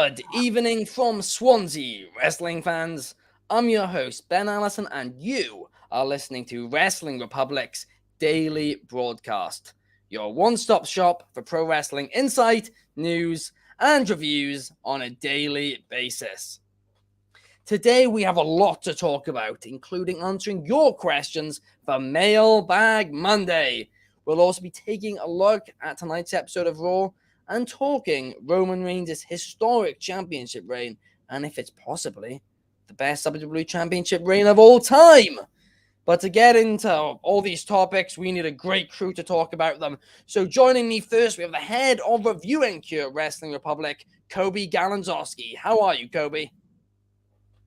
Good evening from Swansea, wrestling fans. I'm your host, Ben Allison, and you are listening to Wrestling Republic's daily broadcast, your one-stop shop for pro wrestling insight, news, and reviews on a daily basis. Today we have a lot to talk about, including answering your questions for Mailbag Monday. We'll also be taking a look at tonight's episode of Raw and talking Roman Reigns' historic championship reign, and if it's possibly the best WWE Championship reign of all time. But to get into all these topics, we need a great crew to talk about them. So joining me first, we have the head of reviewing here at Wrestling Republic, Coby Galenzoski. How are you, Coby?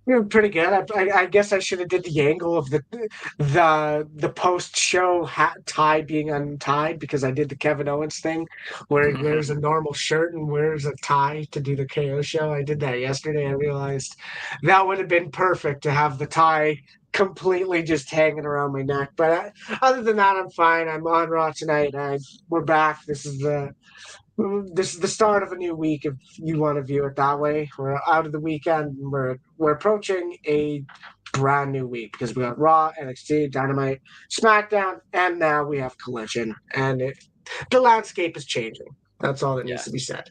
You're pretty good. I guess I should have did the angle of the post show tie being untied because I did the Kevin Owens thing where he wears a normal shirt and wears a tie to do the KO show. I did that yesterday. I realized that would have been perfect to have the tie completely just hanging around my neck. But other than that, I'm fine. I'm on Raw tonight. We're back. This is the start of a new week if you want to view it that way. We're out of the weekend. We're approaching a brand new week because we got Raw, NXT, Dynamite, SmackDown, and now we have Collision. And the landscape is changing. That's all that needs to be said.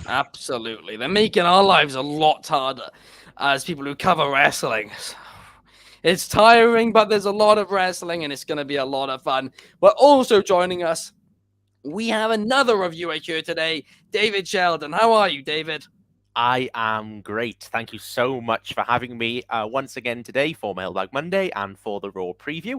Absolutely. They're making our lives a lot harder as people who cover wrestling. It's tiring, but there's a lot of wrestling and it's going to be a lot of fun. But also joining us, we have another reviewer here today, David Sheldon. How are you, David? I am great. Thank you so much for having me once again today for Mailbag Monday and for the Raw preview.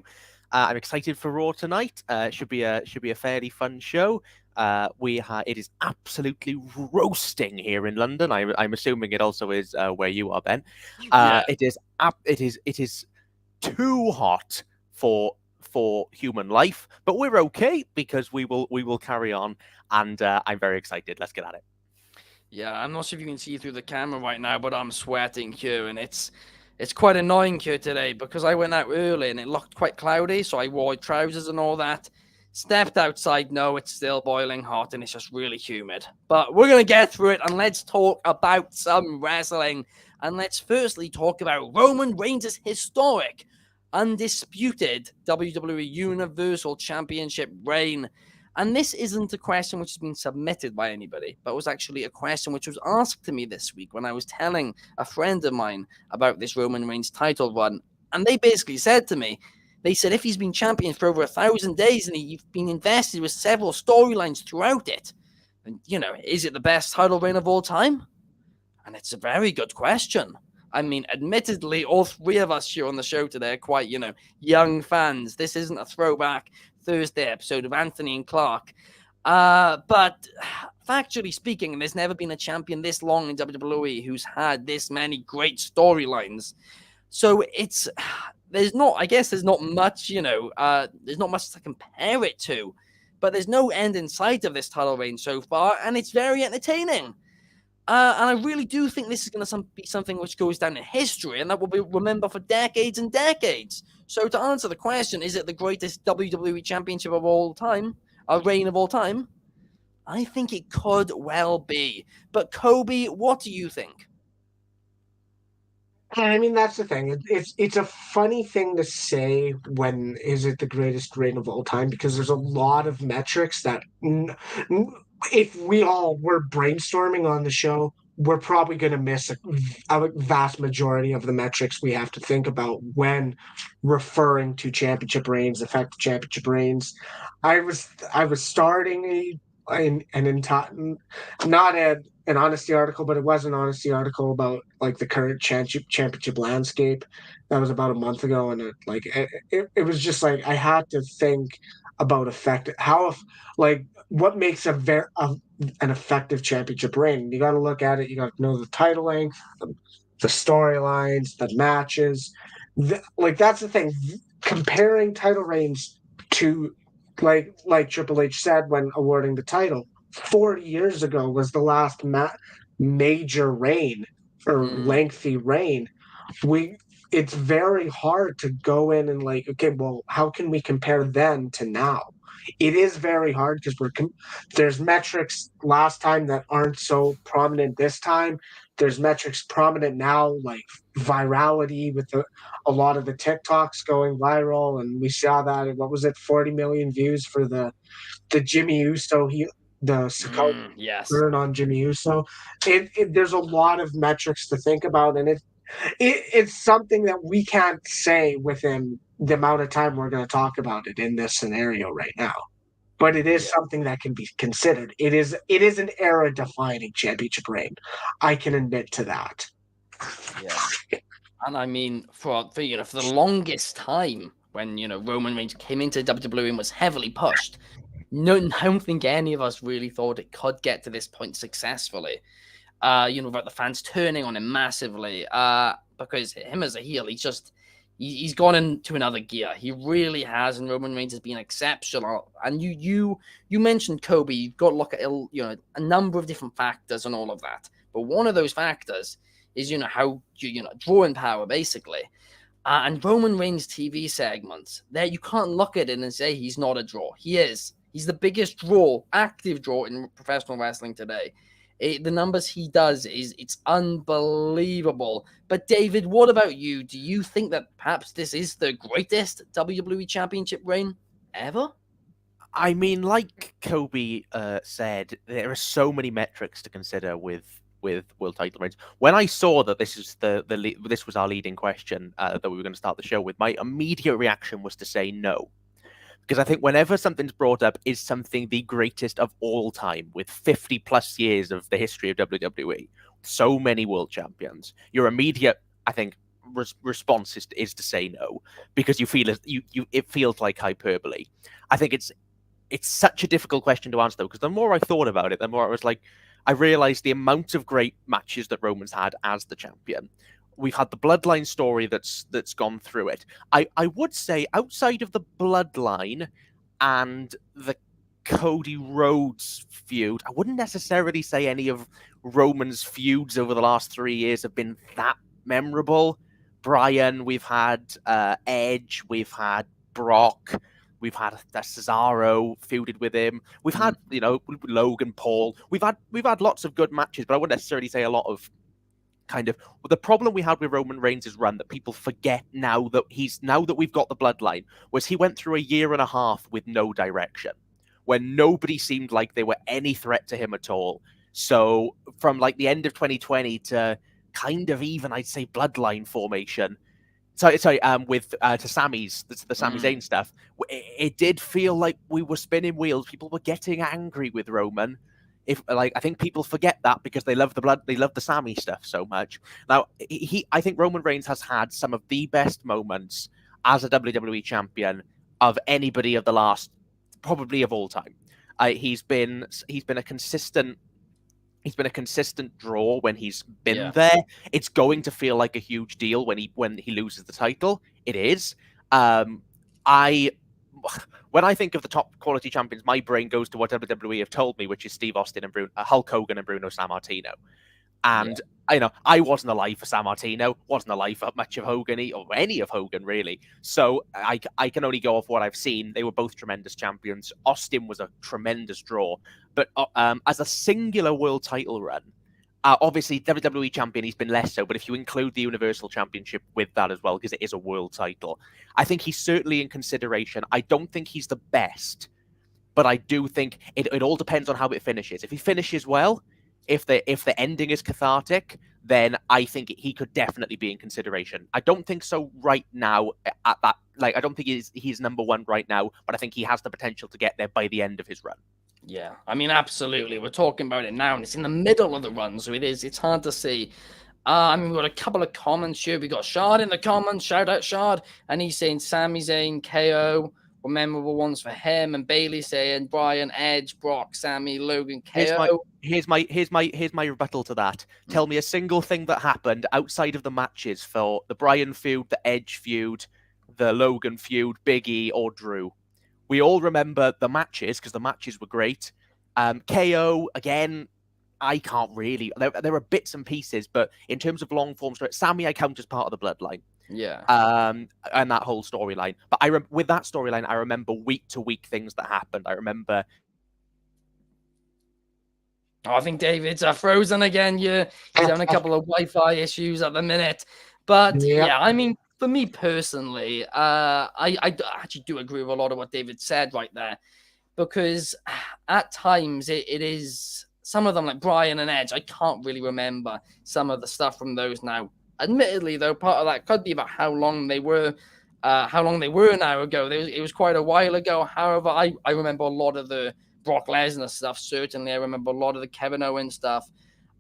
I'm excited for Raw tonight. It should be a fairly fun show. It is absolutely roasting here in London. I'm assuming it also is where you are, Ben. It is too hot for human life, but we're okay because we will carry on, and I'm very excited. Let's get at it. Yeah, I'm not sure if you can see through the camera right now, but I'm sweating here, and it's quite annoying here today because I went out early and it looked quite cloudy, so I wore trousers and all that. Stepped outside, no, it's still boiling hot and it's just really humid. But we're going to get through it and let's talk about some wrestling. And let's firstly talk about Roman Reigns' historic, undisputed WWE Universal Championship reign. And this isn't a question which has been submitted by anybody, but was actually a question which was asked to me this week when I was telling a friend of mine about this Roman Reigns title run. And they basically said to me, they said if he's been champion for over 1,000 days and he's been invested with several storylines throughout it, then, is it the best title reign of all time? And it's a very good question. I mean, admittedly, all three of us here on the show today are quite, young fans. This isn't a throwback Thursday episode of Anthony and Clark. But factually speaking, there's never been a champion this long in WWE who's had this many great storylines. So there's not much, there's not much to compare it to. But there's no end in sight of this title reign so far, and it's very entertaining. And I really do think this is going to be something which goes down in history and that will be remembered for decades and decades. So to answer the question, is it the greatest WWE Championship of all time, a reign of all time? I think it could well be. But Coby, what do you think? I mean, that's the thing. It's a funny thing to say when is it the greatest reign of all time because there's a lot of metrics that if we all were brainstorming on the show, we're probably going to miss a vast majority of the metrics we have to think about when referring to championship reigns, effective championship reigns. I was starting not an honesty article, but it was an honesty article about like the current championship landscape. That was about a month ago, and it was just like I had to think about what makes an effective championship reign. You got to look at it. You got to know the title length, the storylines, the matches. That's the thing. Comparing title reigns to like Triple H said when awarding the title, 40 years ago was the last major reign or lengthy reign. It's very hard to go in and okay, well, how can we compare then to now? it is very hard because there's metrics last time that aren't so prominent this time. There's metrics prominent now, like virality with a lot of the TikToks going viral, and we saw that. What was it, 40 million views for the Jimmy Uso the Sakota Yes. burn on Jimmy Uso. There's a lot of metrics to think about, and it's something that we can't say within the amount of time we're going to talk about it in this scenario right now. But it is something that can be considered. It is an era defining championship reign. I can admit to that. Yeah. And I mean, for the longest time when Roman Reigns came into WWE and was heavily pushed, I don't think any of us really thought it could get to this point successfully. About the fans turning on him massively. Because him as a heel, he's gone into another gear. He really has, and Roman Reigns has been exceptional. And you mentioned Coby. You've got to look at a number of different factors and all of that. But one of those factors is how drawing power basically. And Roman Reigns' TV segments, there you can't look at it and say he's not a draw. He is. He's the biggest active draw in professional wrestling today. The numbers he does it's unbelievable. But David, what about you? Do you think that perhaps this is the greatest WWE Championship reign ever? I mean, like Coby said, there are so many metrics to consider with world title reigns. When I saw that this is this was our leading question that we were going to start the show with, my immediate reaction was to say no. Because I think whenever something's brought up, is something the greatest of all time, with 50 plus years of the history of WWE, so many world champions, your immediate, I think, response is to say no, because you feel it feels like hyperbole. I think it's such a difficult question to answer, though, because the more I thought about it, the more I was like, I realized the amount of great matches that Roman's had as the champion. We've had the bloodline story that's gone through it. I would say outside of the bloodline and the Cody Rhodes feud, I wouldn't necessarily say any of Roman's feuds over the last 3 years have been that memorable. Bryan, we've had Edge, we've had Brock, we've had Cesaro feuded with him. We've had Logan Paul. We've had lots of good matches, but I wouldn't necessarily say a lot of the problem we had with Roman Reigns' run that people forget now that we've got the bloodline was he went through a year and a half with no direction, when nobody seemed like they were any threat to him at all. So from like the end of 2020 to kind of even I'd say bloodline formation. With to Sammy's the Sami Zayn stuff, it did feel like we were spinning wheels. People were getting angry with Roman. I think people forget that because they love the Sami stuff so much. Now, I think Roman Reigns has had some of the best moments as a WWE champion of anybody of the last, probably of all time. He's been a consistent draw when he's been there. It's going to feel like a huge deal when he loses the title. It is. When I think of the top quality champions, my brain goes to what WWE have told me, which is Steve Austin and Hulk Hogan and Bruno Sammartino. And I wasn't alive for Sammartino, wasn't alive for much of Hogan or any of Hogan really. So I can only go off what I've seen. They were both tremendous champions. Austin was a tremendous draw, but as a singular world title run, obviously WWE champion, he's been less so. But if you include the Universal Championship with that as well, because it is a world title, I think he's certainly in consideration. I don't think he's the best, but I do think it all depends on how it finishes. If he finishes well, if the ending is cathartic, then I think he could definitely be in consideration. I don't think so right now at that. I don't think he's number one right now, but I think he has the potential to get there by the end of his run. Yeah, I mean, absolutely. We're talking about it now, and it's in the middle of the run, so it's hard to see. We've got a couple of comments here. We got Shard in the comments. Shout out Shard, and he's saying Sami Zayn, KO were memorable ones for him, and Bailey saying Bryan, Edge, Brock, Sami, Logan, KO. Here's my rebuttal to that. Tell me a single thing that happened outside of the matches for the Bryan feud, the Edge feud, the Logan feud, Big E or Drew. We all remember the matches because the matches were great. KO, again, I can't really. There are bits and pieces, but in terms of long form story, Sami I count as part of the bloodline. Yeah. And that whole storyline. But with that storyline, I remember week to week things that happened. I remember. Oh, I think David's frozen again. Yeah, he's having a couple of Wi-Fi issues at the minute. But yeah, I mean, for me personally, I actually do agree with a lot of what David said right there, because at times it is some of them, like Brian and Edge, I can't really remember some of the stuff from those now. Admittedly, though, part of that could be about how long they were now ago. It was quite a while ago. However, I remember a lot of the Brock Lesnar stuff. Certainly, I remember a lot of the Kevin Owens stuff.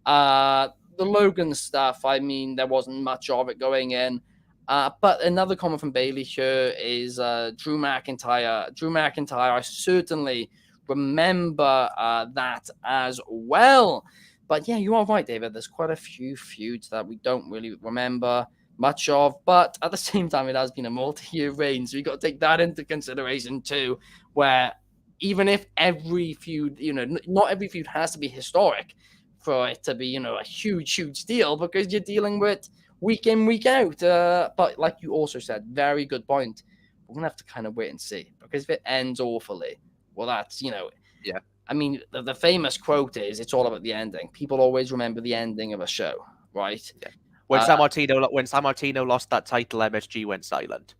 The Logan stuff, I mean, there wasn't much of it going in. But another comment from Bailey here is Drew McIntyre. Drew McIntyre, I certainly remember that as well. But yeah, you are right, David. There's quite a few feuds that we don't really remember much of. But at the same time, it has been a multi-year reign. So you've got to take that into consideration too, where even if every feud, not every feud has to be historic for it to be, a huge deal, because you're dealing with week in, week out. But like you also said, very good point. We're going to have to kind of wait and see, because if it ends awfully, well, that's, Yeah. I mean, the famous quote is, it's all about the ending. People always remember the ending of a show, right? Yeah. When San Martino lost that title, MSG went silent.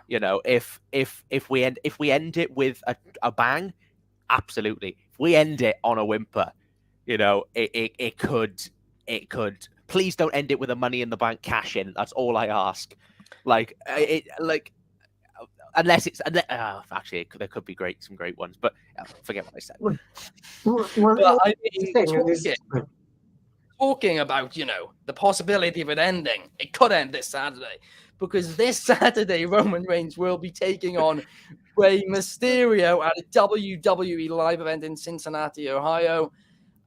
Yeah. If we end it with a bang, absolutely. If we end it on a whimper, it could. Please don't end it with a Money in the Bank cash in. That's all I ask. Unless actually there could be some great ones, but forget what I said. But I mean, talking about, the possibility of it ending, it could end this Saturday, because this Saturday Roman Reigns will be taking on Rey Mysterio at a WWE live event in Cincinnati, Ohio.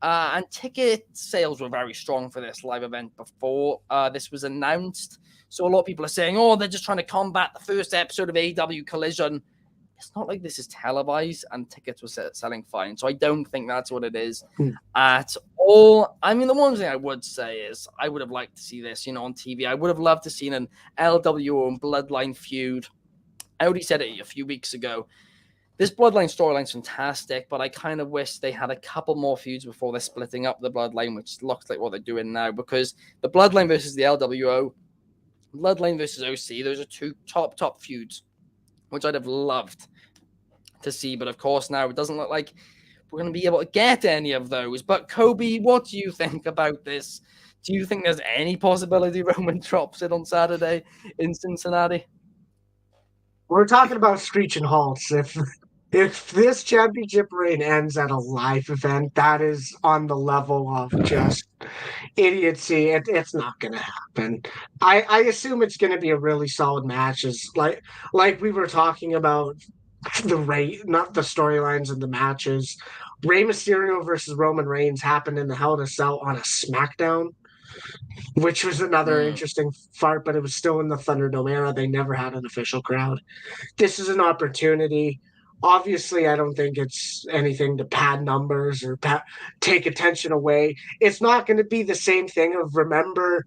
And ticket sales were very strong for this live event before this was announced. So a lot of people are saying, oh, they're just trying to combat the first episode of AEW Collision. It's not like this is televised, and tickets were selling fine. So I don't think that's what it is at all. I mean, the one thing I would say is I would have liked to see this, on TV. I would have loved to see an LWO and Bloodline feud. I already said it a few weeks ago. This Bloodline storyline's fantastic, but I kind of wish they had a couple more feuds before they're splitting up the Bloodline, which looks like what they're doing now, because the Bloodline versus the LWO, Bloodline versus OC, those are two top feuds, which I'd have loved to see. But of course, now it doesn't look like we're going to be able to get any of those. But Coby, what do you think about this? Do you think there's any possibility Roman drops it on Saturday in Cincinnati? We're talking about screeching halts. If this championship reign ends at a live event, that is on the level of just idiocy. It's not going to happen. I assume it's going to be a really solid match. Is like we were talking about not the storylines and the matches. Rey Mysterio versus Roman Reigns happened in the Hell in a Cell on a SmackDown, which was another interesting part, but it was still in the Thunderdome era. They never had an official crowd. This is an opportunity. Obviously, I don't think it's anything to pad numbers or take attention away. It's not going to be the same thing of, remember,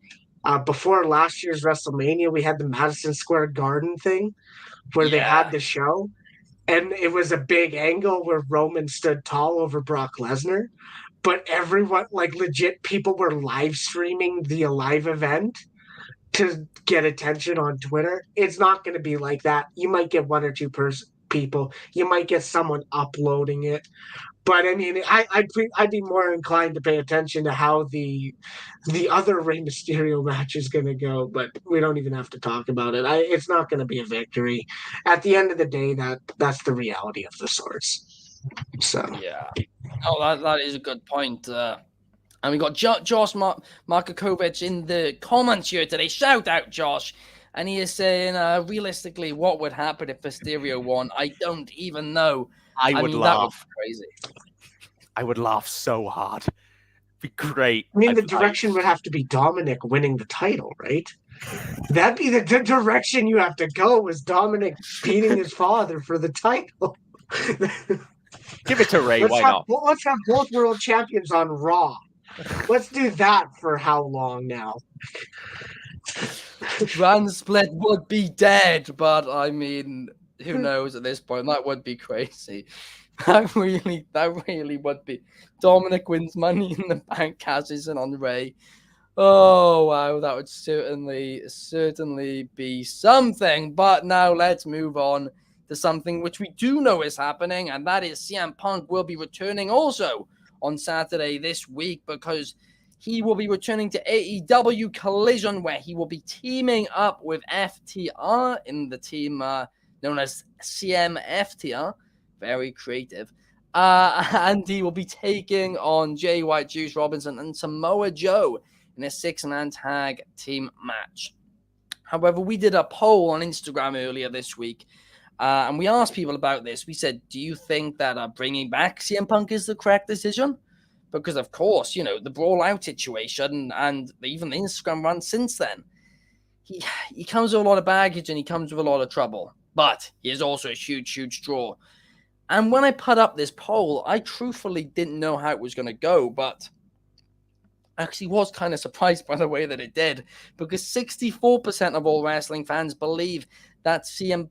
before last year's WrestleMania, we had the Madison Square Garden thing where they had the show. And it was a big angle where Roman stood tall over Brock Lesnar. But everyone, like legit people, were live streaming the live event to get attention on Twitter. It's not going to be like that. You might get one or two people. You might get someone uploading it. But I mean, I'd be more inclined to pay attention to how the other Rey Mysterio match is going to go. But we don't even have to talk about it. It's not going to be a victory. At the end of the day, that's the reality of the source. So yeah, that is a good point. And we got Josh Markovic in the comments here today. Shout out, Josh. And he is saying, realistically, what would happen if Mysterio won? I don't even know. I would laugh. That would be crazy. I would laugh so hard. It'd be great. I mean, the direction would have to be Dominic winning the title, right? That'd be the direction you have to go, was Dominic beating his father for the title. Give it to Ray. Why not? Let's have both world champions on Raw. Let's do that for how long now? The brand split would be dead, but I mean, who knows at this point? That would be crazy. That really would be. Dominic wins Money in the Bank, cashes in on Ray. Oh wow, that would certainly be something. But now let's move on to something which we do know is happening, and that is CM Punk will be returning also on Saturday this week, because he will be returning to AEW Collision, where he will be teaming up with FTR in the team known as CM FTR. Very creative. And he will be taking on Jay White, Juice Robinson, and Samoa Joe in a 6-man tag team match. However, we did a poll on Instagram earlier this week, and we asked people about this. We said, do you think that bringing back CM Punk is the correct decision? Because, of course, you know, the Brawl Out situation and even the Instagram run since then, he comes with a lot of baggage and he comes with a lot of trouble. But he is also a huge, huge draw. And when I put up this poll, I truthfully didn't know how it was going to go, but actually was kind of surprised by the way that it did, because 64% of all wrestling fans believe that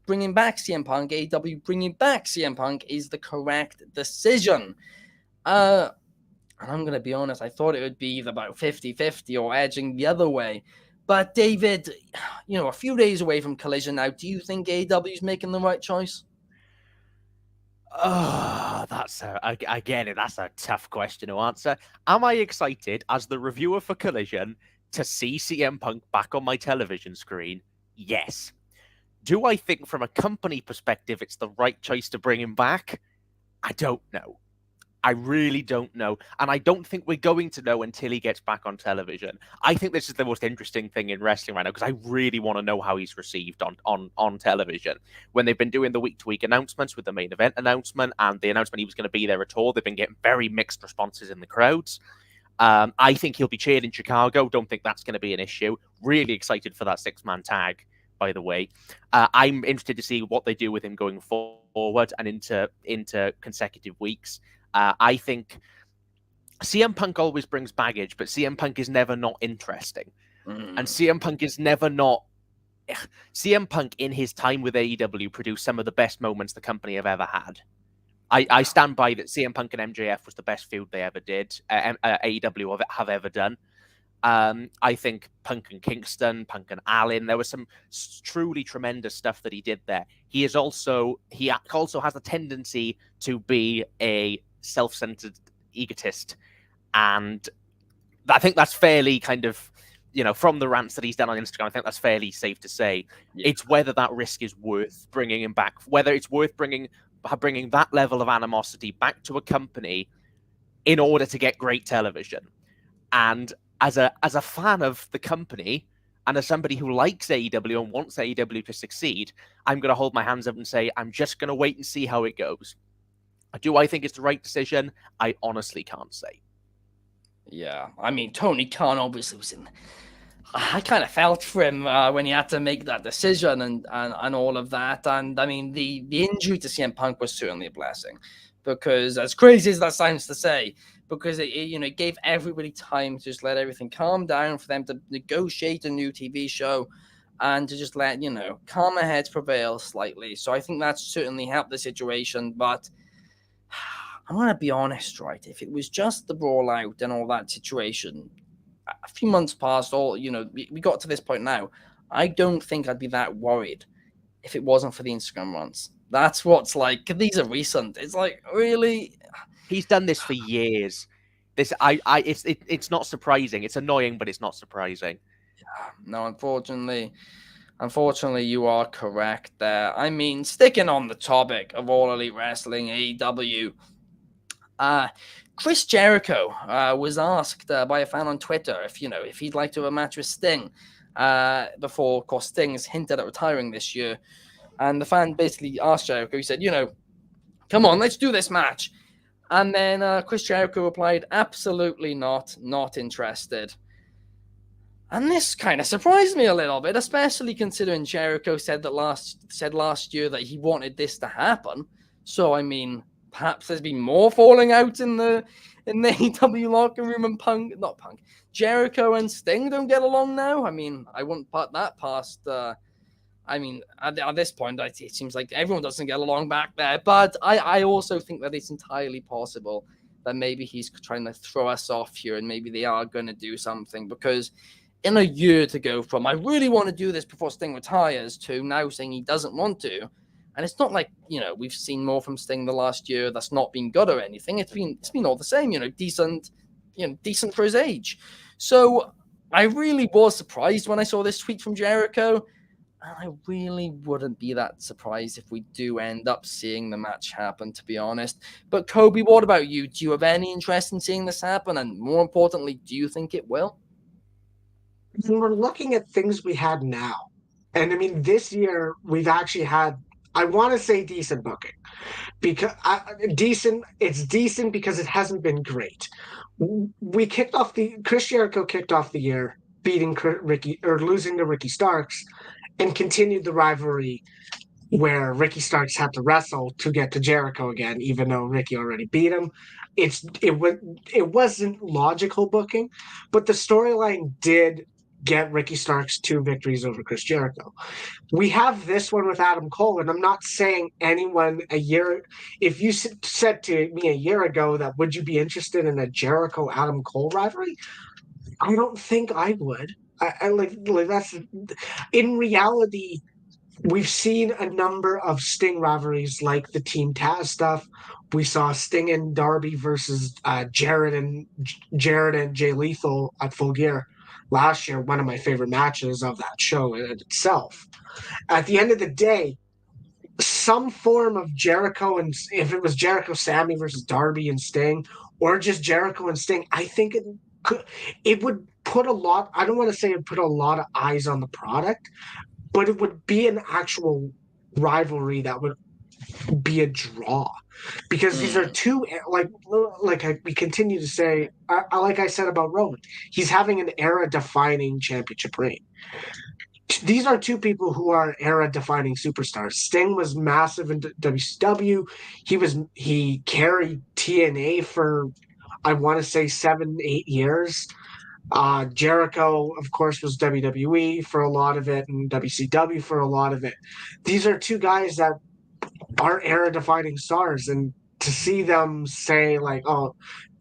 bringing back CM Punk, AEW bringing back CM Punk is the correct decision. And I'm going to be honest, I thought it would be either about 50-50 or edging the other way. But David, you know, a few days away from Collision now, do you think AEW is making the right choice? Oh, that's a tough question to answer. Am I excited as the reviewer for Collision to see CM Punk back on my television screen? Yes. Do I think from a company perspective it's the right choice to bring him back? I don't know. I really don't know. And I don't think we're going to know until he gets back on television. I think this is the most interesting thing in wrestling right now, because I really want to know how he's received on television. When they've been doing the week-to-week announcements with the main event announcement and the announcement he was going to be there at all, they've been getting very mixed responses in the crowds. I think he'll be cheered in Chicago. Don't think that's going to be an issue. Really excited for that 6-man tag, by the way. I'm interested to see what they do with him going forward and into consecutive weeks. I think CM Punk always brings baggage, but CM Punk is never not interesting. And CM Punk is never not... CM Punk, in his time with AEW, produced some of the best moments the company have ever had. I stand by that CM Punk and MJF was the best feud they ever did, AEW have ever done. I think Punk and Kingston, Punk and Allin, there was some truly tremendous stuff that he did there. He also has a tendency to be a self-centered egotist, and I think that's fairly kind of, you know, from the rants that he's done on Instagram, I think that's fairly safe to say. Yeah. It's whether that risk is worth bringing him back, whether it's worth bringing that level of animosity back to a company in order to get great television. And as a fan of the company and as somebody who likes AEW and wants AEW to succeed, I'm going to hold my hands up and say, I'm just going to wait and see how it goes. Do I think it's the right decision? I honestly can't say. Yeah, I mean, Tony Khan obviously was in... I kind of felt for him when he had to make that decision and all of that. And, I mean, the injury to CM Punk was certainly a blessing, because as crazy as that sounds to say, because it gave everybody time to just let everything calm down, for them to negotiate a new TV show and to just let, calmer heads prevail slightly. So I think that's certainly helped the situation. But I'm going to be honest, right? If it was just the Brawl Out and all that situation, a few months past, we got to this point now, I don't think I'd be that worried if it wasn't for the Instagram runs. That's what's like, these are recent. It's like, really? He's done this for years. It's not surprising. It's annoying, but it's not surprising. Yeah, no, unfortunately, you are correct there. I mean, sticking on the topic of All Elite Wrestling, AEW, Chris Jericho was asked by a fan on Twitter if he'd like to have a match with Sting before, of course, Sting's hinted at retiring this year. And the fan basically asked Jericho, he said, come on, let's do this match. And then Chris Jericho replied, absolutely not interested. And this kind of surprised me a little bit, especially considering Jericho said last year that he wanted this to happen. So, I mean, perhaps there's been more falling out in the AEW locker room, and Jericho and Sting don't get along now. I mean, I wouldn't put that past. I mean, at this point, it seems like everyone doesn't get along back there. But I also think that it's entirely possible that maybe he's trying to throw us off here, and maybe they are going to do something, because in a year to go from I really want to do this before Sting retires to now saying he doesn't want to, and it's not like, you know, we've seen more from Sting the last year that's not been good or anything. It's been all the same, you know, decent for his age. So I really was surprised when I saw this tweet from Jericho. And I really wouldn't be that surprised if we do end up seeing the match happen, to be honest. But Coby, what about you? Do you have any interest in seeing this happen? And more importantly, do you think it will? When we're looking at things we had now, and I mean, this year we've actually had, I want to say, decent booking. Because it's decent because it hasn't been great. Chris Jericho kicked off the year beating losing to Ricky Starks, and continued the rivalry where Ricky Starks had to wrestle to get to Jericho again, even though Ricky already beat him. It wasn't logical booking, but the storyline did get Ricky Starks 2 victories over Chris Jericho. We have this one with Adam Cole, and I'm not saying anyone if you said to me a year ago that would you be interested in a Jericho Adam Cole rivalry, I don't think I would. I like that's in reality. We've seen a number of Sting rivalries, like the Team Taz stuff. We saw Sting and Darby versus Jarrett and Jay Lethal at Full Gear last year. One of my favorite matches of that show in itself. At the end of the day, some form of Jericho, and if it was Jericho Sammy versus Darby and Sting, or just Jericho and Sting, I think it would put a lot. I don't want to say it put a lot of eyes on the product, but it would be an actual rivalry that would be a draw, because these are two, we continue to say, like I said about Roman, he's having an era-defining championship reign. These are 2 people who are era-defining superstars. Sting was massive in WCW. He carried TNA for, I want to say, 7-8 years. Jericho, of course, was WWE for a lot of it, and WCW for a lot of it. These are 2 guys that are era-defining stars, and to see them say to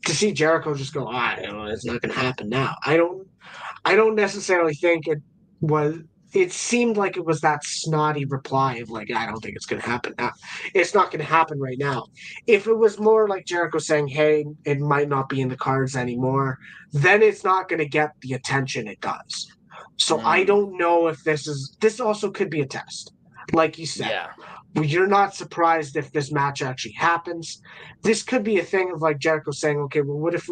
see Jericho just go, it's not going to happen now. I don't necessarily think it was. It seemed like it was that snotty reply of I don't think it's going to happen now. It's not going to happen right now. If it was more like Jericho saying, hey, it might not be in the cards anymore, then it's not going to get the attention it does. So I don't know if this also could be a test. Like you said, you're not surprised if this match actually happens. This could be a thing of Jericho saying, okay, well, what if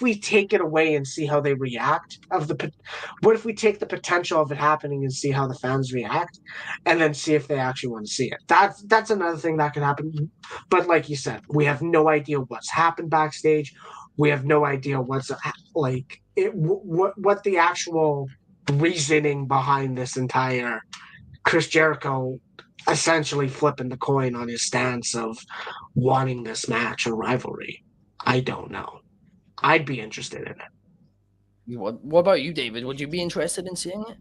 we take it away and see how they react? What if we take the potential of it happening and see how the fans react, and then see if they actually want to see it? That's another thing that could happen. But like you said, we have no idea what's happened backstage. We have no idea what the actual reasoning behind this entire Chris Jericho essentially flipping the coin on his stance of wanting this match or rivalry. I don't know. I'd be interested in it. What about you, David? Would you be interested in seeing it?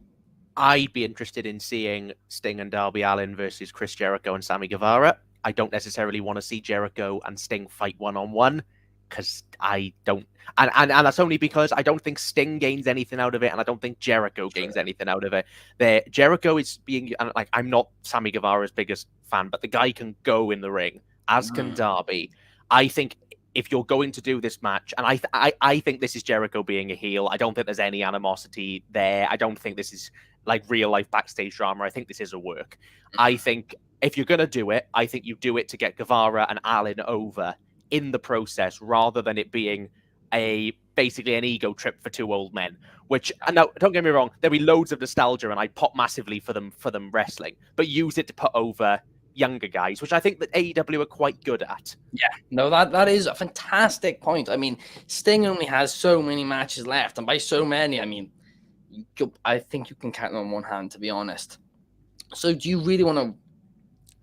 I'd be interested in seeing Sting and Darby Allin versus Chris Jericho and Sammy Guevara. I don't necessarily want to see Jericho and Sting fight one-on-one, because I don't, and that's only because I don't think Sting gains anything out of it, and I don't think Jericho gains anything out of it. Jericho is being, I'm not Sammy Guevara's biggest fan, but the guy can go in the ring, as can Darby. I think if you're going to do this match, and I think this is Jericho being a heel. I don't think there's any animosity there. I don't think this is real life backstage drama. I think this is a work. I think if you're going to do it, I think you do it to get Guevara and Allin over in the process, rather than it being basically an ego trip for 2 old men. Which, now, don't get me wrong, there'll be loads of nostalgia, and I'd pop massively for them wrestling, but use it to put over younger guys, which I think that AEW are quite good at. Yeah, no, that is a fantastic point. I mean, Sting only has so many matches left, and by so many, I mean, I think you can count on one hand, to be honest. So do you really want to,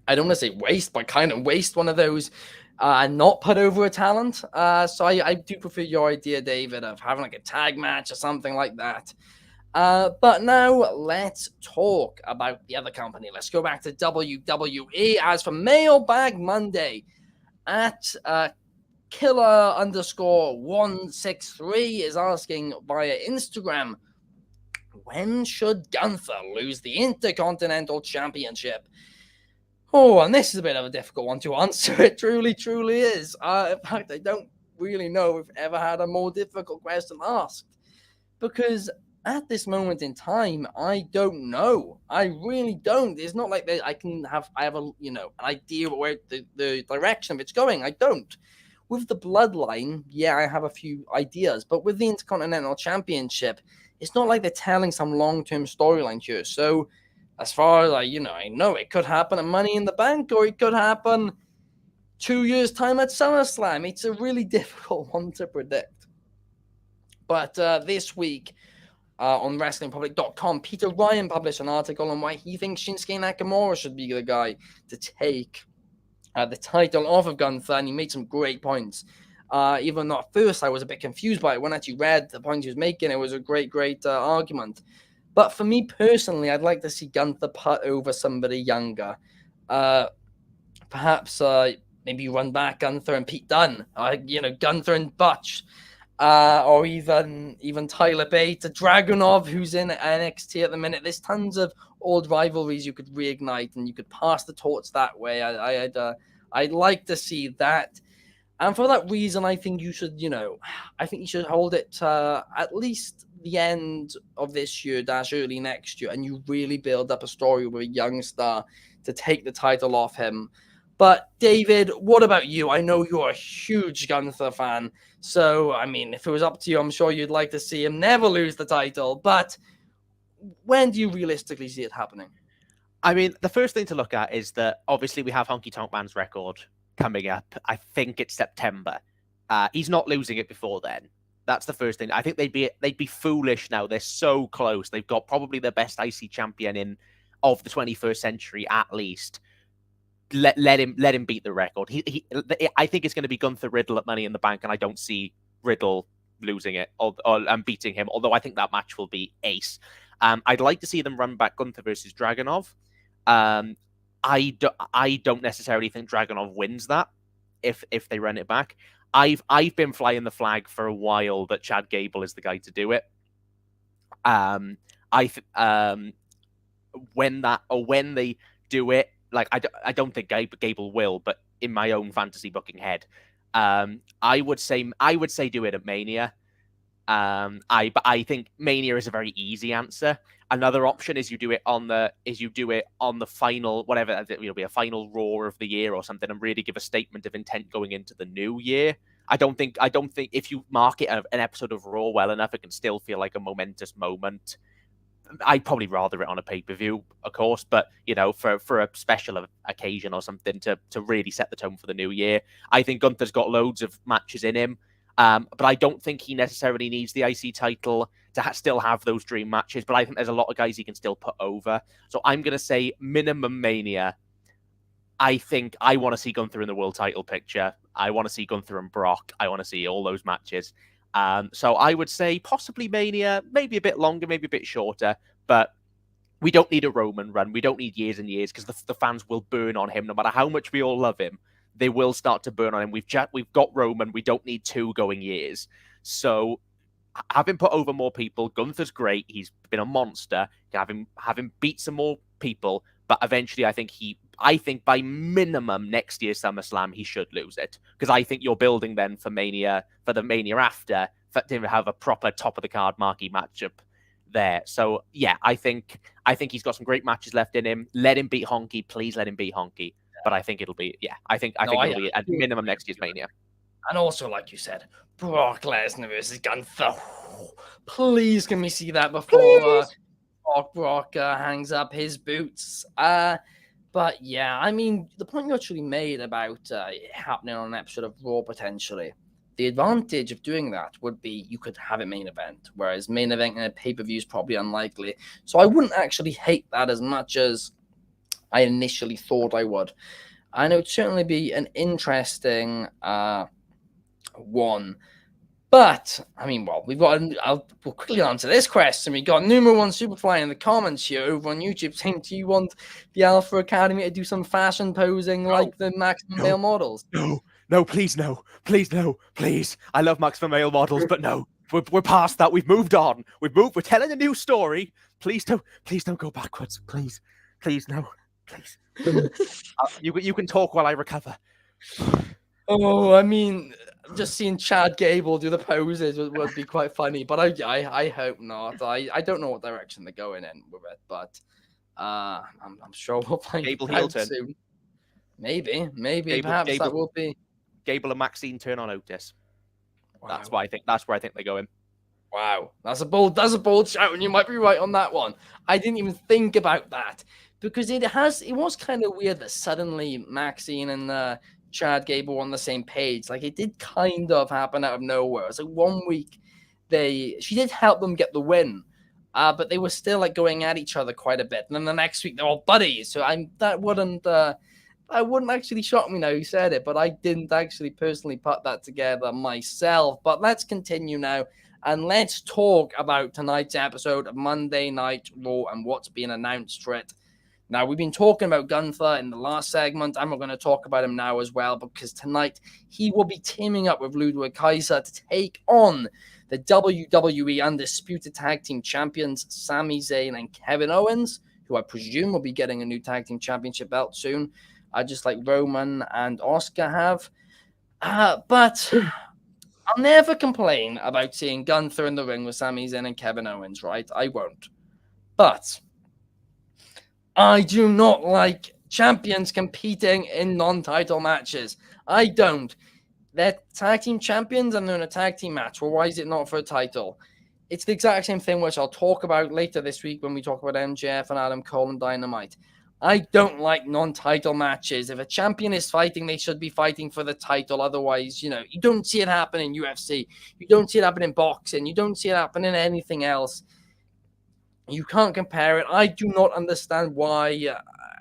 I don't want to say waste, but kind of waste one of those and not put over a talent. So I do prefer your idea, David, of having like a tag match or something like that. But now let's talk about the other company. Let's go back to WWE. As for Mailbag Monday at Killer_163 is asking via Instagram, when should Gunther lose the Intercontinental Championship? Oh, and this is a bit of a difficult one to answer. It truly, truly is. In fact, I don't really know if I've ever had a more difficult question asked. Because at this moment in time, I don't know. I really don't. It's not like I have a an idea where the direction of it's going. I don't. With the bloodline, yeah, I have a few ideas, but with the Intercontinental Championship, it's not like they're telling some long-term storyline here. So as far as I know it could happen at Money in the Bank, or it could happen 2 years' time at SummerSlam. It's a really difficult one to predict. But this week on WrestlingPublic.com, Peter Ryan published an article on why he thinks Shinsuke Nakamura should be the guy to take the title off of Gunther, and he made some great points. Even though at first I was a bit confused by it, when I actually read the points he was making, it was a great argument. But for me personally, I'd like to see Gunther put over somebody younger. Perhaps maybe run back Gunther and Pete Dunne, Gunther and Butch, or even Tyler Bate, Dragunov, who's in NXT at the minute. There's tons of old rivalries you could reignite, and you could pass the torch that way. I'd like to see that. And for that reason, I think you should, hold it at least the end of this year, early next year, and you really build up a story with a young star to take the title off him. But David, what about you? I know you're a huge Gunther fan, so I mean, if it was up to you, I'm sure you'd like to see him never lose the title. But when do you realistically see it happening? I mean, the first thing to look at is that obviously we have Honky Tonk Man's record coming up. I think it's September. He's not losing it before then. That's the first thing. I think they'd be foolish now. They're so close. They've got probably the best IC champion of the 21st century at least. Let him beat the record. I think it's going to be Gunther Riddle at Money in the Bank, and I don't see Riddle losing it or beating him. Although I think that match will be ace. I'd like to see them run back Gunther versus Dragunov. I don't necessarily think Dragunov wins that if they run it back. I've been flying the flag for a while that Chad Gable is the guy to do it. When they do it, like I don't think Gable will, but in my own fantasy booking head, I would say do it at Mania. I think Mania is a very easy answer. Another option is you do it on the final, whatever it'll be, a final Raw of the year or something, and really give a statement of intent going into the new year. I don't think if you market an episode of Raw well enough, it can still feel like a momentous moment. I'd probably rather it on a pay-per-view, of course, but for a special occasion or something to really set the tone for the new year. I think Gunther's got loads of matches in him. But I don't think he necessarily needs the IC title to still have those dream matches. But I think there's a lot of guys he can still put over. So I'm going to say minimum Mania. I think I want to see Gunther in the world title picture. I want to see Gunther and Brock. I want to see all those matches. So I would say possibly Mania, maybe a bit longer, maybe a bit shorter. But we don't need a Roman run. We don't need years and years because the fans will burn on him no matter how much we all love him. They will start to burn on him. We've got Roman. We don't need 2 going years. So have him put over more people. Gunther's great. He's been a monster. Have him beat some more people. But eventually, I think by minimum next year's SummerSlam, he should lose it. Because I think you're building then for Mania, for the Mania after, to have a proper top of the card marquee matchup there. So yeah, I think he's got some great matches left in him. Let him beat Honky. Please let him beat Honky. But I think it'll be, I think it'll be at minimum next year's Mania. And also, like you said, Brock Lesnar versus Gunther. Please, can we see that before Brock hangs up his boots? But yeah, I mean, the point you actually made about it happening on an episode of Raw potentially. The advantage of doing that would be you could have a main event, whereas main event in a pay-per-view is probably unlikely. So I wouldn't actually hate that as much as I initially thought I would. and it would certainly be an interesting one. But I mean, well, we'll quickly answer this question. We got number one Superfly in the comments here over on YouTube saying, "Do you want the Alpha Academy to do some fashion posing like the Maximum Male models?" No, please, no, please, no, please. I love Maximum Male models, but no, we're past that. We've moved on. We're telling a new story. Please don't go backwards. Please, no, please. You can talk while I recover. Oh, I mean, just seeing Chad Gable do the poses would be quite funny, but I hope not. I don't know what direction they're going in with it, but I'm sure we'll find out soon. Maybe perhaps that will be Gable and Maxine turn on Otis. Wow. That's where I think they're going. Wow, that's a bold shout, and you might be right on that one. I didn't even think about that because it was kind of weird that suddenly Maxine and Chad Gable on the same page. Like, it did kind of happen out of nowhere. It's like 1 week she did help them get the win, but they were still like going at each other quite a bit. And then the next week they're all buddies. So that wouldn't actually shock me now you said it, but I didn't actually personally put that together myself. But let's continue now. And let's talk about tonight's episode of Monday Night Raw and what's been announced for it. Now, we've been talking about Gunther in the last segment, and we're going to talk about him now as well, because tonight he will be teaming up with Ludwig Kaiser to take on the WWE Undisputed Tag Team Champions, Sami Zayn and Kevin Owens, who I presume will be getting a new Tag Team Championship belt soon, just like Roman and Oscar have. But I'll never complain about seeing Gunther in the ring with Sami Zayn and Kevin Owens, right? I won't. But I do not like champions competing in non-title matches. I don't. They're tag team champions and they're in a tag team match. Well, why is it not for a title? It's the exact same thing, which I'll talk about later this week when we talk about MJF and Adam Cole and Dynamite. I don't like non-title matches. If a champion is fighting, they should be fighting for the title. Otherwise, you don't see it happen in UFC. You don't see it happen in boxing. You don't see it happen in anything else. You can't compare it. I do not understand why.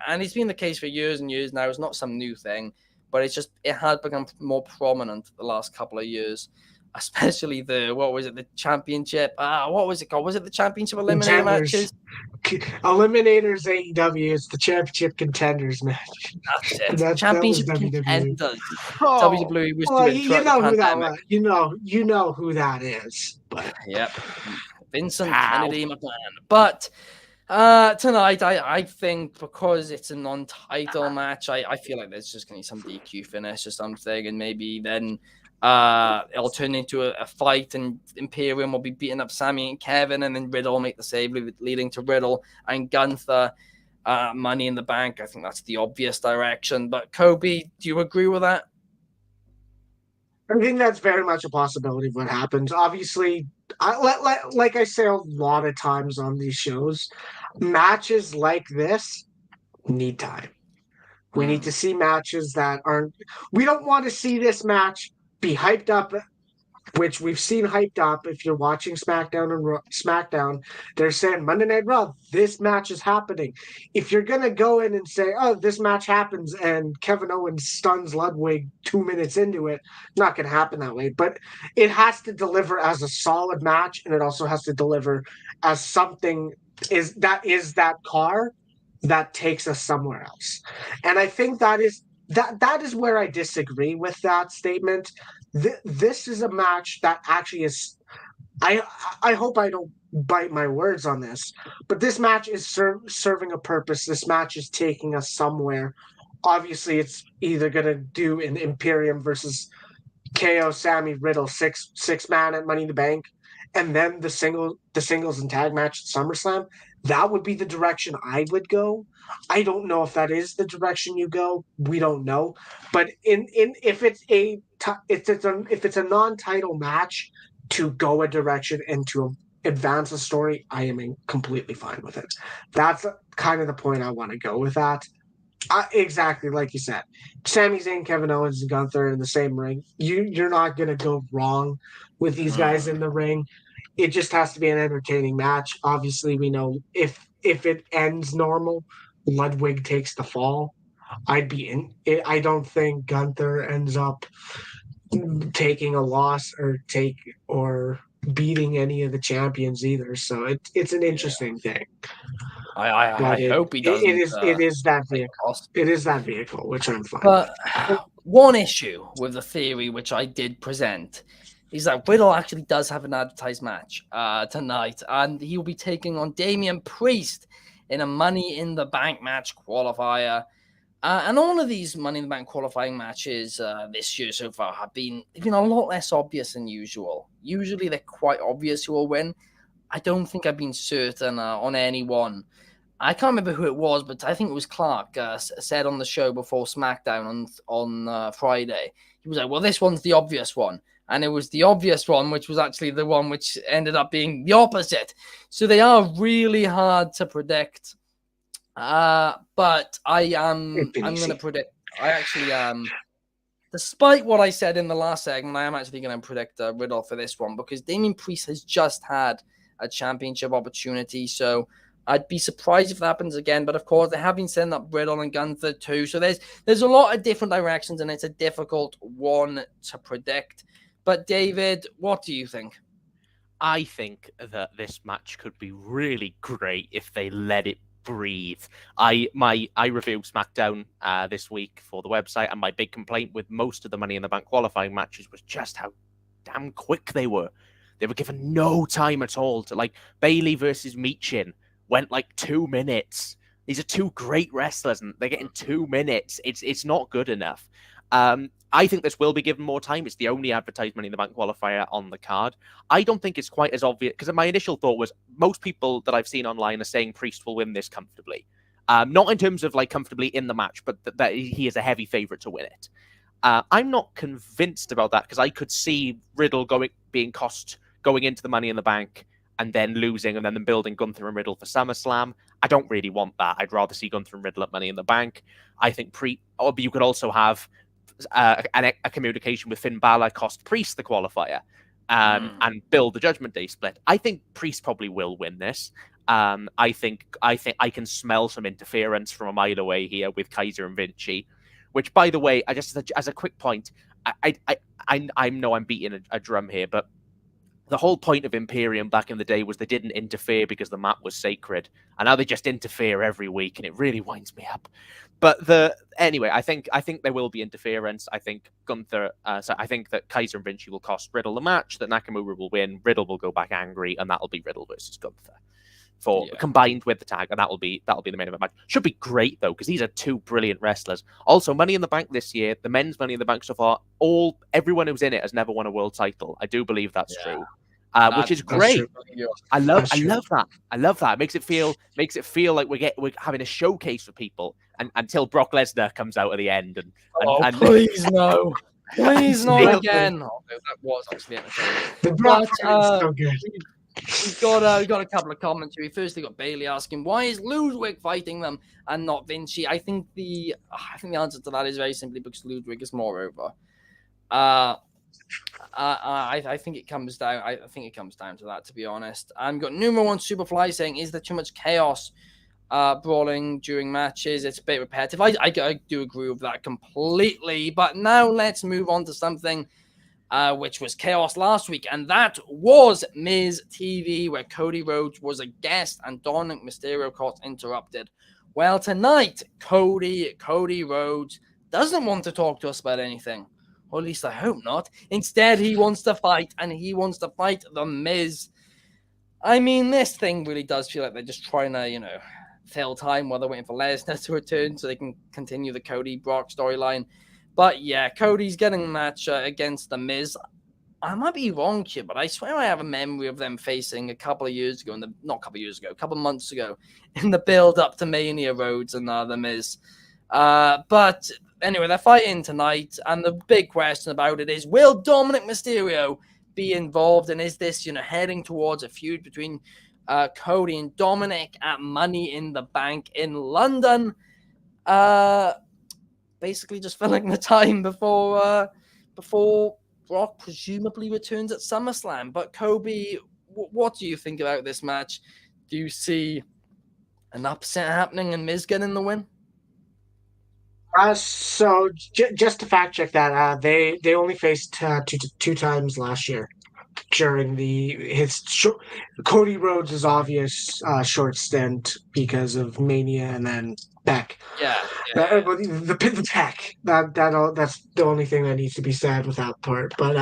And it's been the case for years and years now. It's not some new thing, but it has become more prominent the last couple of years. Especially the championship? What was it called? Was it the championship eliminator matches? Eliminators AEW is the championship contenders match. That's it. Championship contenders. WWE was doing you know who that was. You know who that is. But yep. Vincent Kennedy McMahon. But tonight, I think because it's a non-title match, I feel like there's just going to be some DQ finish or something, and maybe then it'll turn into a fight, and Imperium will be beating up Sami and Kevin, and then Riddle will make the save, leading to Riddle and Gunther. Money in the Bank. I think that's the obvious direction. But Coby, do you agree with that? I think that's very much a possibility of what happens. Obviously, like I say a lot of times on these shows, matches like this need time. We need to see matches that aren't... We don't want to see this match be hyped up, which we've seen hyped up. If you're watching SmackDown, they're saying Monday Night Raw, this match is happening. If you're going to go in and say, oh, this match happens and Kevin Owens stuns Ludwig 2 minutes into it, not going to happen that way. But it has to deliver as a solid match, and it also has to deliver as something that car that takes us somewhere else. And I think that is where I disagree with that statement. This is a match that actually is... I hope I don't bite my words on this, but this match is serving a purpose. This match is taking us somewhere. Obviously, it's either going to do an Imperium versus KO, Sami, Riddle, six man at Money in the Bank, and then the singles and tag match at SummerSlam. That would be the direction I would go. I don't know if that is the direction you go. We don't know. But if it's a non-title match to go a direction and to advance a story, I am completely fine with it. That's kind of the point I want to go with that. Exactly like you said. Sami Zayn, Kevin Owens, and Gunther in the same ring. You're not going to go wrong with these guys in the ring. It just has to be an entertaining match. Obviously, we know if it ends normal, Ludwig takes the fall. I'd be in it. I don't think Gunther ends up taking a loss or beating any of the champions either. So it's an Yeah. interesting thing. I But hope he it doesn't is it is that take vehicle. a loss. It is that vehicle, which I'm fine But with. one issue with the theory which I did present is that Riddle actually does have an advertised match tonight, and he will be taking on Damian Priest in a Money in the Bank match qualifier. And all of these Money in the Bank qualifying matches this year so far have been a lot less obvious than usual. Usually they're quite obvious who will win. I don't think I've been certain on any one. I can't remember who it was, but I think it was Clark said on the show before SmackDown on Friday. He was like, well, this one's the obvious one. And it was the obvious one, which was actually the one which ended up being the opposite. So they are really hard to predict. But I'm going to predict. I actually despite what I said in the last segment, I am actually going to predict Riddle for this one because Damian Priest has just had a championship opportunity. So I'd be surprised if that happens again. But of course, they have been setting up Riddle and Gunther too. So there's a lot of different directions, and it's a difficult one to predict. But David, what do you think? I think that this match could be really great if they let it breathe. I reviewed SmackDown this week for the website, and my big complaint with most of the Money in the Bank qualifying matches was just how damn quick they were. They were given no time at all to, like, Bayley versus Michin went like 2 minutes. These are two great wrestlers, and they're getting 2 minutes. It's not good enough. I think this will be given more time. It's the only advertised Money in the Bank qualifier on the card. I don't think it's quite as obvious, because my initial thought was most people that I've seen online are saying Priest will win this comfortably. Not in terms of like comfortably in the match, but that he is a heavy favorite to win it. I'm not convinced about that, because I could see Riddle being cost going into the Money in the Bank and then losing, and then them building Gunther and Riddle for SummerSlam. I don't really want that. I'd rather see Gunther and Riddle at Money in the Bank. I think you could also have a communication with Finn Balor cost Priest the qualifier, and build the Judgment Day split. I think Priest probably will win this. I think I can smell some interference from a mile away here with Kaiser and Vinci, which, by the way, I just as a quick point, I know I'm beating a drum here, but the whole point of Imperium back in the day was they didn't interfere because the mat was sacred, and now they just interfere every week, and it really winds me up. But anyway, I think there will be interference. I think I think that Kaiser and Vinci will cost Riddle the match, that Nakamura will win, Riddle will go back angry, and that'll be Riddle versus Gunther combined with the tag, and that'll be the main event match. Should be great though, because these are two brilliant wrestlers. Also, Money in the Bank this year, the men's Money in the Bank so far, everyone who's in it has never won a world title. I do believe that's true. Which is great. I love that. I love that. It makes it feel like we're having a showcase for people, and until Brock Lesnar comes out at the end. And Please no, please not again. Oh, that was actually entertaining. The Brock fight is so good. We've got a couple of comments here. Firstly, got Bailey asking, why is Ludwig fighting them and not Vinci? I think the answer to that is very simply because Ludwig is more over. I think it comes down. I think it comes down to that, to be honest. And we've got number one Superfly saying, "Is there too much chaos brawling during matches? It's a bit repetitive." I do agree with that completely. But now let's move on to something which was chaos last week, and that was Miz TV, where Cody Rhodes was a guest and Dominic Mysterio got interrupted. Well, tonight Cody Rhodes doesn't want to talk to us about anything. Or at least I hope not. Instead, he wants to fight, and he wants to fight The Miz. I mean, this thing really does feel like they're just trying to, fill time while they're waiting for Lesnar to return so they can continue the Cody-Brock storyline. But yeah, Cody's getting a match against The Miz. I might be wrong here, but I swear I have a memory of them facing a couple of months ago, in the build-up to Mania Rhodes and The Miz. But anyway, they're fighting tonight, and the big question about it is, will Dominic Mysterio be involved, and is this, heading towards a feud between Cody and Dominic at Money in the Bank in London? Basically just filling the time before Brock presumably returns at SummerSlam. But Coby, what do you think about this match? Do you see an upset happening and Miz getting the win? So just to fact check that, they only faced two times last year during Cody Rhodes' obvious short stint because of Mania and then Beck. Yeah, But the Beck that's the only thing that needs to be said with that part. But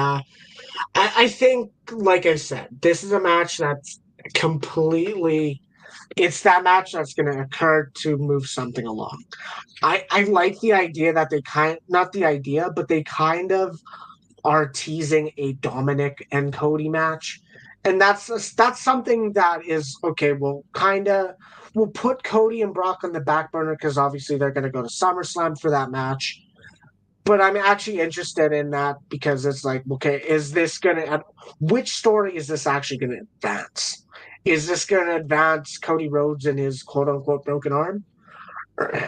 I think, like I said, this is a match that's completely. It's that match that's going to occur to move something along. I like the idea that not the idea, but they kind of are teasing a Dominic and Cody match. And that's something that is okay. We'll put Cody and Brock on the back burner because obviously they're going to go to SummerSlam for that match. But I'm actually interested in that because it's like, okay, which story is this actually going to advance? Is this going to advance Cody Rhodes and his quote unquote broken arm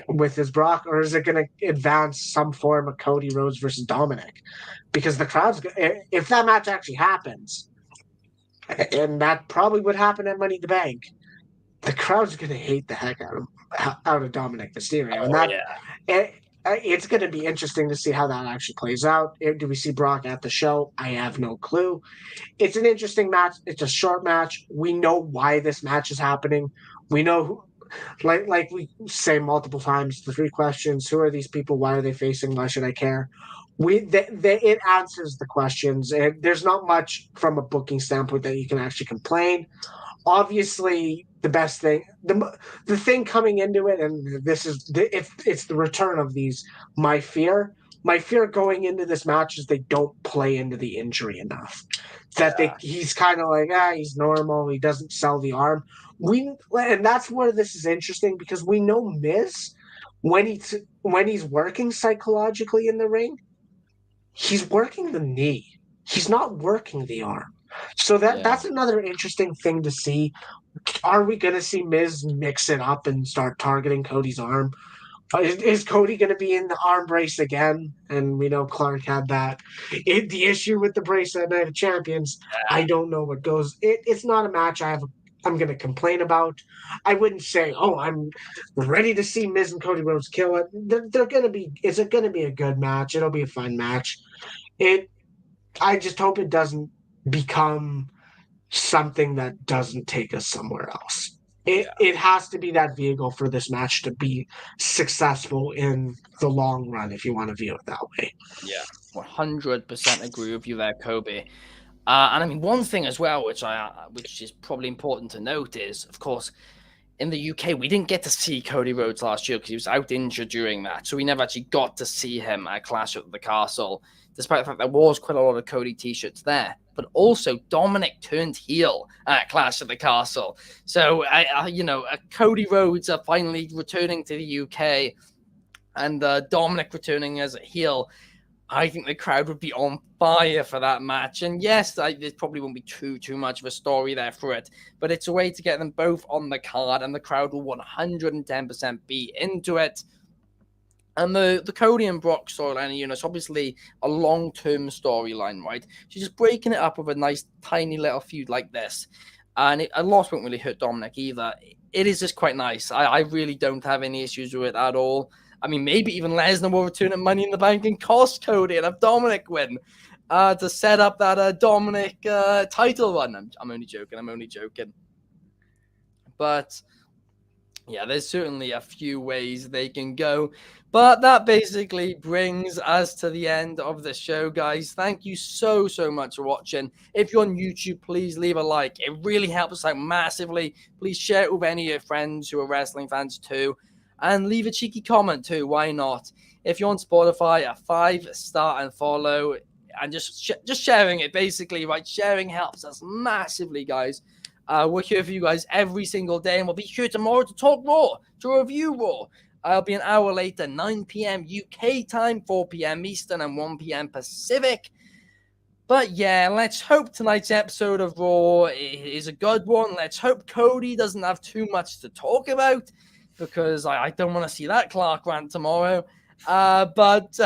with his Brock, or is it going to advance some form of Cody Rhodes versus Dominic? Because the crowd's, if that match actually happens, and that probably would happen at Money in the Bank, the crowd's going to hate the heck out of Dominic Mysterio, and that it's going to be interesting to see how that actually plays out. Do we see Brock at the show? I have no clue. It's an interesting match. It's a short match. We know why this match is happening. We know who, like we say multiple times, the three questions: who are these people? Why are they facing? Why should I care? It answers the questions. And there's not much from a booking standpoint that you can actually complain. Obviously, the best thing, the thing coming into it, and this is it's the return of these. My fear going into this match is they don't play into the injury enough. He's kind of like he's normal. He doesn't sell the arm. And that's where this is interesting because we know Miz when he's working psychologically in the ring, he's working the knee. He's not working the arm. So that's another interesting thing to see. Are we going to see Miz mix it up and start targeting Cody's arm? Is Cody going to be in the arm brace again? And we know Clark had that. The issue with the brace at Night of Champions, I don't know what goes. It's not a match I'm going to complain about. I wouldn't say, oh, I'm ready to see Miz and Cody Rhodes kill it. They're going to be. It's going to be a good match. It'll be a fun match. I just hope it doesn't become something that doesn't take us somewhere else. It has to be that vehicle for this match to be successful in the long run, if you want to view it that way. Yeah, 100% agree with you there, Coby. And I mean, one thing as well, which is probably important to note, is of course in the UK we didn't get to see Cody Rhodes last year because he was out injured during that, so we never actually got to see him at Clash at the Castle, despite the fact there was quite a lot of Cody t-shirts there. But also Dominic turned heel at Clash at the Castle, so Cody Rhodes finally returning to the UK, and Dominic returning as a heel. I think the crowd would be on fire for that match. And yes, there probably won't be too much of a story there for it, but it's a way to get them both on the card, and the crowd will 110% be into it. And the Cody and Brock storyline, it's obviously a long-term storyline, right? So just breaking it up with a nice, tiny little feud like this. And a loss won't really hurt Dominic either. It is just quite nice. I really don't have any issues with it at all. I mean, maybe even Lesnar will return at Money in the Bank and cost Cody and have Dominic win to set up that Dominic title run. I'm only joking. But yeah, there's certainly a few ways they can go. But that basically brings us to the end of the show, guys. Thank you so much for watching. If you're on YouTube, please leave a like. It really helps us out massively. Please share it with any of your friends who are wrestling fans too. And leave a cheeky comment too. Why not? If you're on Spotify, a 5-star and follow. And just sharing it, basically, right? Sharing helps us massively, guys. We're here for you guys every single day, and we'll be here tomorrow to talk Raw, to review Raw. I'll be an hour later, 9 p.m. UK time, 4 p.m. Eastern, and 1 p.m. Pacific. But yeah, let's hope tonight's episode of Raw is a good one. Let's hope Cody doesn't have too much to talk about, because I don't want to see that Clark rant tomorrow. But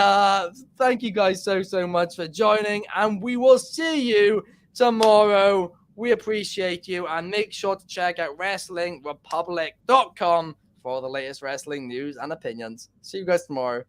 thank you guys so much for joining, and we will see you tomorrow. We appreciate you, and make sure to check out WrestlingRepublic.com for all the latest wrestling news and opinions. See you guys tomorrow.